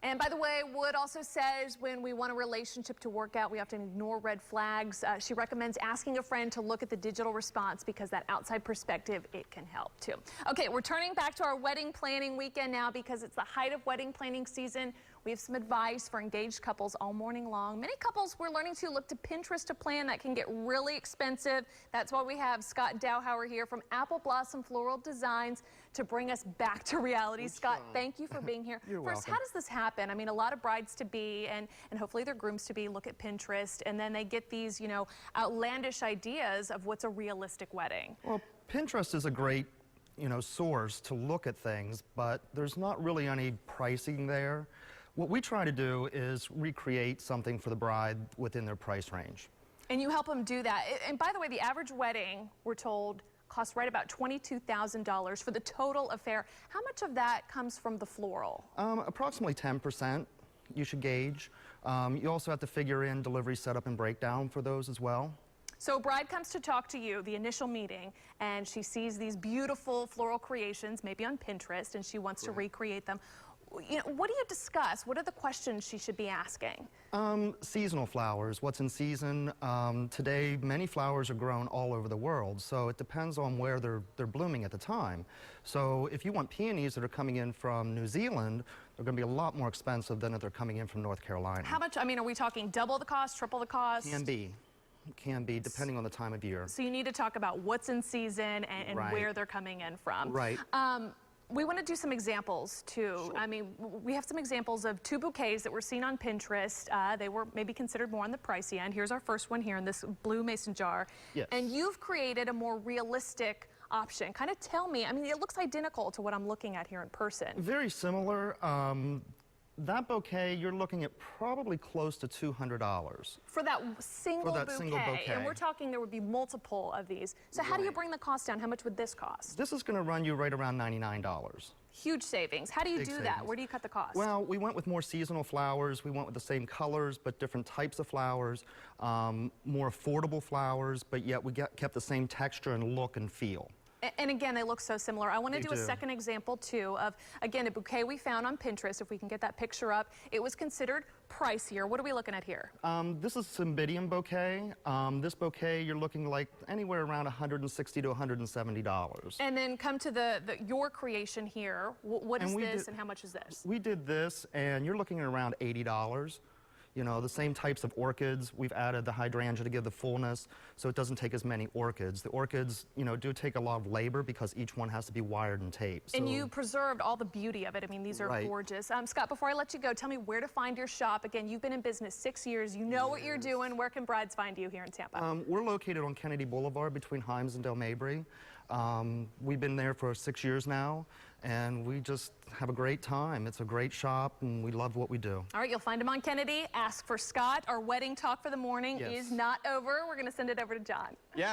And by the way, Wood also says when we want a relationship to work out, we often ignore red flags. She recommends asking a friend to look at the digital response because that outside perspective, it can help too. Okay, we're turning back to our wedding planning weekend now because it's the height of wedding planning season. We have some advice for engaged couples all morning long. Many couples, we're learning to look to Pinterest to plan. That can get really expensive. That's why we have Scott Dowhauer here from Apple Blossom Floral Designs to bring us back to reality. Scott, thank you for being here. You're First, welcome. how does this happen? I mean, a lot of brides-to-be and hopefully their grooms-to-be look at Pinterest, and then they get these, outlandish ideas of what's a realistic wedding. Well, Pinterest is a great, source to look at things, but there's not really any pricing there. What we try to do is recreate something for the bride within their price range. And you help them do that. And by the way, the average wedding, we're told, costs right about $22,000 for the total affair. How much of that comes from the floral? Approximately 10% you should gauge. You also have to figure in delivery setup and breakdown for those as well. So a bride comes to talk to you, the initial meeting, and she sees these beautiful floral creations, maybe on Pinterest, and she wants to recreate them. What do you discuss? What are the questions she should be asking? Seasonal flowers, what's in season. Today, many flowers are grown all over the world, so it depends on where they're blooming at the time. So if you want peonies that are coming in from New Zealand, they're going to be a lot more expensive than if they're coming in from North Carolina. How much, are we talking double the cost, triple the cost? Can be, depending on the time of year. So you need to talk about what's in season and where they're coming in from. Right. We want to do some examples, too. Sure. We have some examples of 2 bouquets that were seen on Pinterest. They were maybe considered more on the pricey end. Here's our first one here in this blue mason jar. Yes. And you've created a more realistic option. Kind of tell me, it looks identical to what I'm looking at here in person. Very similar. That bouquet, you're looking at probably close to $200. For that single bouquet. And we're talking there would be multiple of these. So how do you bring the cost down? How much would this cost? This is going to run you right around $99. Huge savings. How do you Big do savings. that? Where do you cut the cost? Well, we went with more seasonal flowers. We went with the same colors, but different types of flowers. More affordable flowers, but yet we kept the same texture and look and feel. And again, they look so similar. I want to They do a do. second example, too, of, again, a bouquet we found on Pinterest. If we can get that picture up, it was considered pricier. What are we looking at here? This is Cymbidium bouquet. This bouquet, you're looking like anywhere around $160 to $170. And then come to your creation here. What is this and how much is this? We did this, and you're looking at around $80. The same types of orchids. We've added the hydrangea to give the fullness, so it doesn't take as many orchids. The orchids, do take a lot of labor because each one has to be wired and taped. And you preserved all the beauty of it. These are gorgeous. Scott, before I let you go, tell me where to find your shop. Again, you've been in business 6 years. You know what you're doing. Where can brides find you here in Tampa? We're located on Kennedy Boulevard between Himes and Del Mabry. We've been there for 6 years now, and we just have a great time. It's a great shop, and we love what we do. All right, you'll find him on Kennedy. Ask for Scott. Our wedding talk for the morning is not over. We're going to send it over to John. Yes.